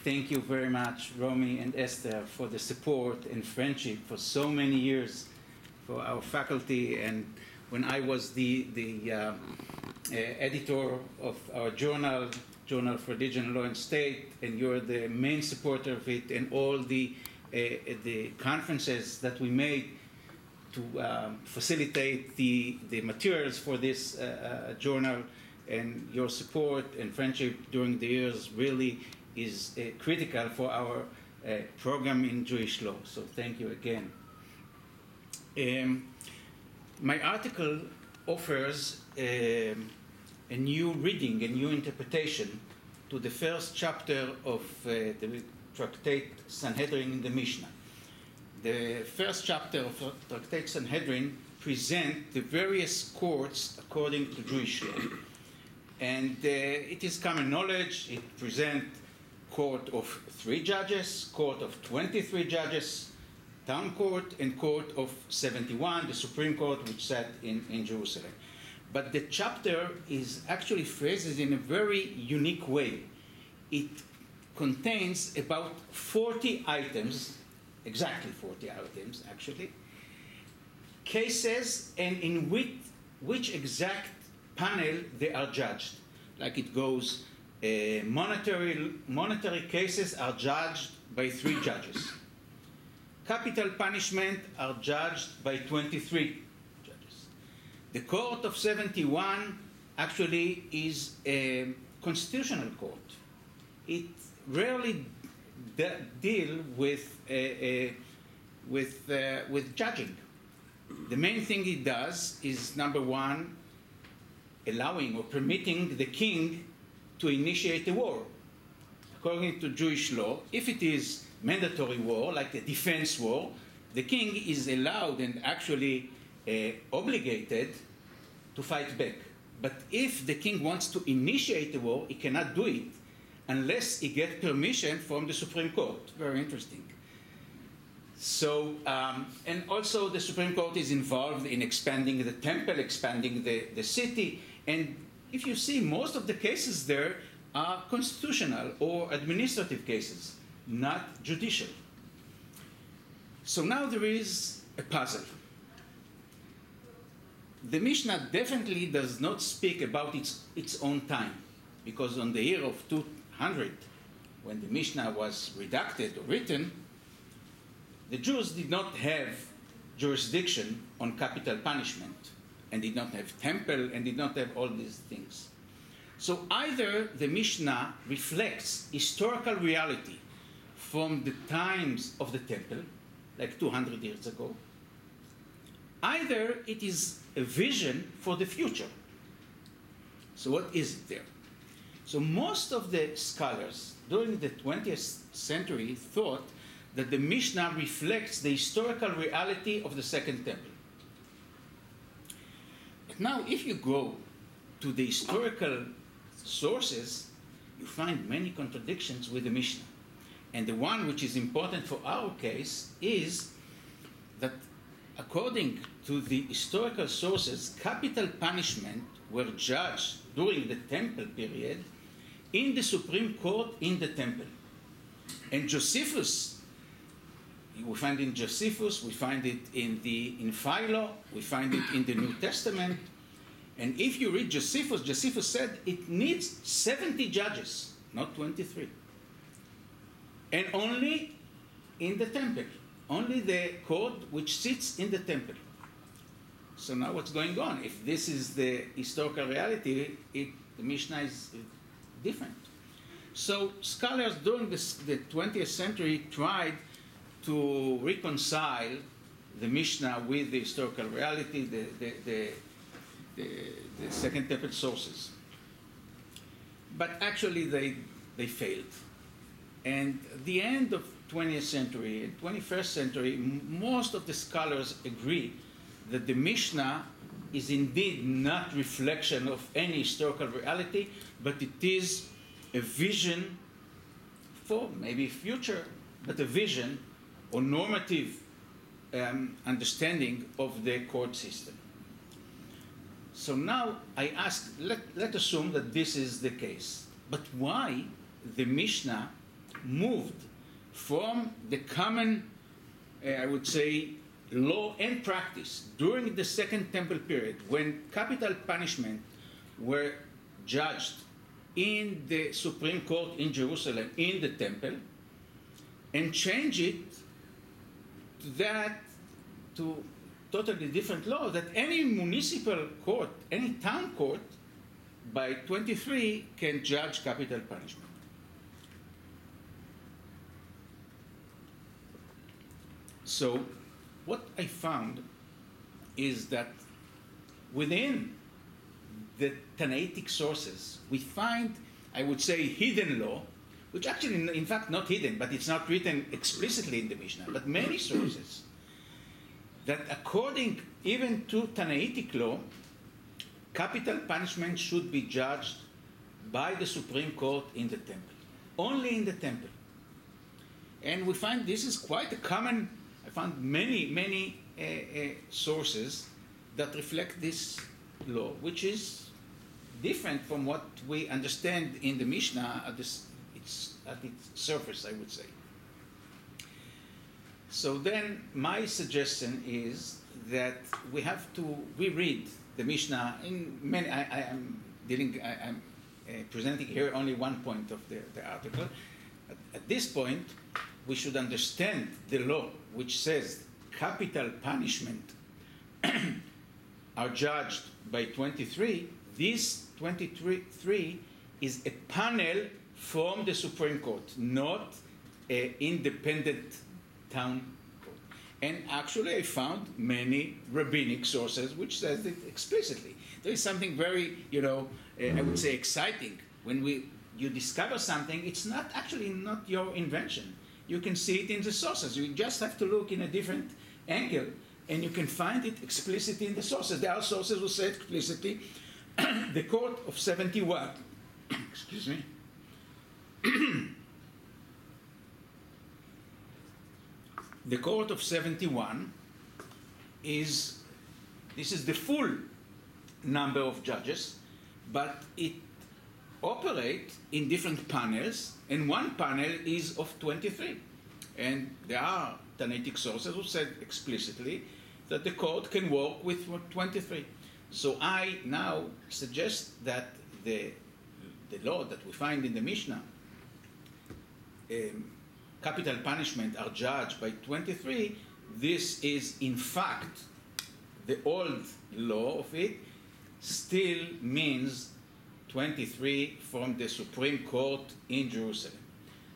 thank you very much, Romy and Esther, for the support and friendship for so many years for our faculty. And when I was the editor of our Journal for Religion, Law and State, and you're the main supporter of it, and all the conferences that we made to facilitate the materials for this journal, and your support and friendship during the years really is critical for our program in Jewish law. So thank you again. My article offers a new reading, a new interpretation to the first chapter of the Tractate Sanhedrin in the Mishnah. The first chapter of Tractate Sanhedrin presents the various courts according to Jewish law. And it is common knowledge. It presents court of 3 judges, court of 23 judges, town court, and court of 71, the Supreme Court, which sat in Jerusalem. But the chapter is actually phrased in a very unique way. It contains about 40 items, exactly 40 items, actually, cases, and in which exact panel they are judged. Like it goes, monetary cases are judged by 3 judges. Capital punishment are judged by 23 judges. The court of 71 actually is a constitutional court. It rarely deal with judging. The main thing it does is, number one, allowing or permitting the king to initiate a war. According to Jewish law, if it is mandatory war, like a defense war, the king is allowed and actually obligated to fight back. But if the king wants to initiate a war, he cannot do it unless he gets permission from the Supreme Court. Very interesting. So, and also the Supreme Court is involved in expanding the temple, expanding the city. And if you see, most of the cases there are constitutional or administrative cases, not judicial. So now there is a puzzle. The Mishnah definitely does not speak about its own time, because on the year of 200, when the Mishnah was redacted or written, the Jews did not have jurisdiction on capital punishment, and did not have temple, and did not have all these things. So either the Mishnah reflects historical reality from the times of the temple, like 200 years ago, either it is a vision for the future. So what is it there? So most of the scholars during the 20th century thought that the Mishnah reflects the historical reality of the Second Temple. But now, if you go to the historical sources, you find many contradictions with the Mishnah. And the one which is important for our case is that according to the historical sources, capital punishment were judged during the Temple period in the Supreme Court in the Temple. And Josephus, we find in Josephus, we find it in Philo, we find it in the New Testament. And if you read Josephus, Josephus said it needs 70 judges, not 23. And only in the temple, only the court which sits in the temple. So now what's going on? If this is the historical reality, the Mishnah is different. So scholars during the 20th century tried to reconcile the Mishnah with the historical reality, the Second Temple sources. But actually they failed. And at the end of 20th century and 21st century, most of the scholars agree that the Mishnah is indeed not reflection of any historical reality, but it is a vision for maybe future, but a vision or normative understanding of the court system. So now I ask, let's assume that this is the case. But why the Mishnah moved from the common, I would say, law and practice during the Second Temple period, when capital punishment were judged in the Supreme Court in Jerusalem, in the Temple, and change it to totally different law, that any municipal court, any town court, by 23 can judge capital punishment. So what I found is that within the Tanaitic sources, we find, I would say, hidden law, which actually, in fact, not hidden, but it's not written explicitly in the Mishnah, but many sources, that according even to Tanaitic law, capital punishment should be judged by the Supreme Court in the Temple, only in the Temple. And we find this is quite a common, I found many sources that reflect this law, which is different from what we understand in the Mishnah at its surface, I would say. So then my suggestion is that we have to reread the Mishnah in many, I'm presenting here only one point of the article. At this point, we should understand the law which says capital punishment are judged by 23. This 23 is a panel from the Supreme Court, not an independent town court. And actually I found many rabbinic sources which says it explicitly. There is something very, I would say exciting. When you discover something, it's not your invention. You can see it in the sources. You just have to look in a different angle, and you can find it explicitly in the sources. There are sources who say explicitly, the Court of 71, excuse me, the Court of 71 this is the full number of judges, but it operates in different panels, and one panel is of 23. And there are Tanaitic sources who said explicitly that the court can work with 23. So I now suggest that the law that we find in the Mishnah, capital punishment are judged by 23, this is in fact the old law of it, still means 23 from the Supreme Court in Jerusalem.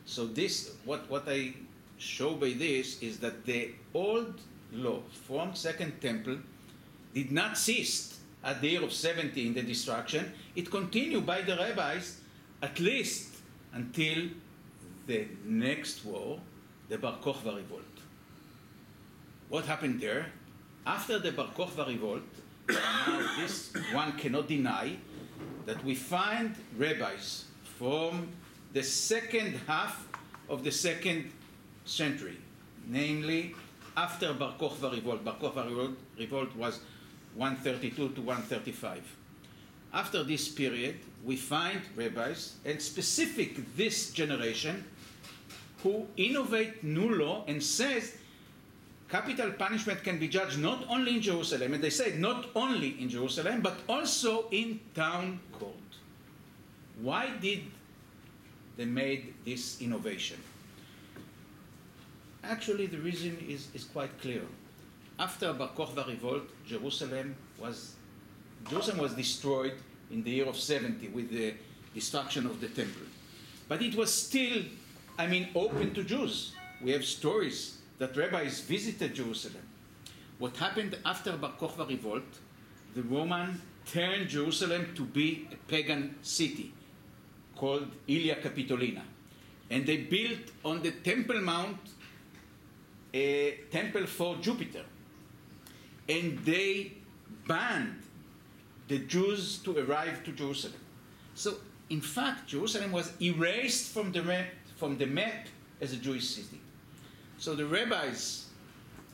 So this, what I show by this is that the old law from Second Temple did not cease at the year of 70 in the destruction. It continued by the rabbis at least until the next war, the Bar Kokhba revolt. What happened there? After the Bar Kokhba revolt, now this one cannot deny that we find rabbis from the second half of the second century, namely after Bar Kokhba revolt. Bar Kokhba revolt was 132 to 135. After this period, we find rabbis, and specific this generation, who innovate new law and says capital punishment can be judged not only in Jerusalem, and they say not only in Jerusalem, but also in town court. Why did they made this innovation? Actually, the reason is quite clear. After Bar Kokhba revolt, Jerusalem was destroyed in the year of 70 with the destruction of the temple. But it was still, open to Jews. We have stories that rabbis visited Jerusalem. What happened after Bar Kokhba revolt, the Roman turned Jerusalem to be a pagan city called Ilia Capitolina. And they built on the Temple Mount a temple for Jupiter. And they banned the Jews to arrive to Jerusalem. So, in fact, Jerusalem was erased from the map as a Jewish city. So the rabbis,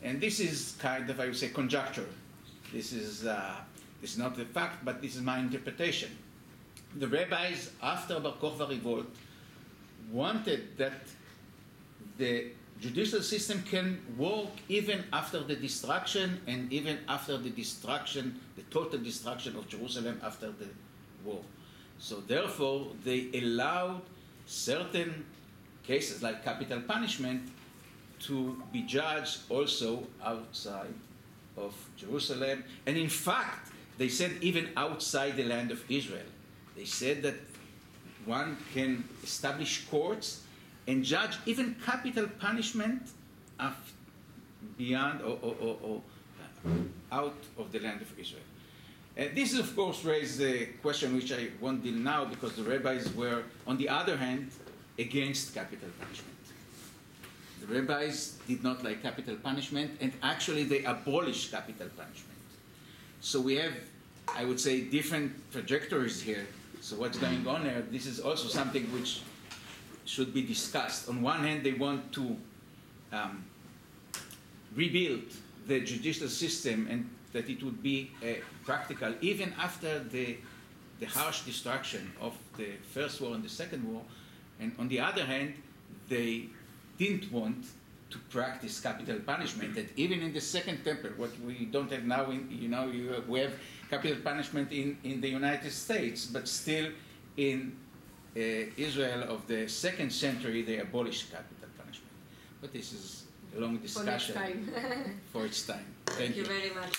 and this is kind of, I would say, conjecture. This is not the fact, but this is my interpretation. The rabbis, after Bar Kokhba revolt, wanted that the judicial system can work even after the destruction and even after the destruction, the total destruction of Jerusalem after the war. So therefore, they allowed certain cases like capital punishment to be judged also outside of Jerusalem. And in fact, they said even outside the land of Israel. They said that one can establish courts and judge even capital punishment beyond or out of the land of Israel. This, of course, raises a question which I won't deal now because the rabbis were, on the other hand, against capital punishment. The rabbis did not like capital punishment, and actually they abolished capital punishment. So we have, I would say, different trajectories here. So what's going on there? This is also something which should be discussed. On one hand, they want to rebuild the judicial system and that it would be practical even after the harsh destruction of the First War and the Second War. And on the other hand, they didn't want to practice capital punishment. And even in the Second Temple, what we don't have now, we have capital punishment in the United States, but still in Israel of the 2nd century, they abolished capital punishment. But this is a long discussion for its time. for its time. Thank you very much.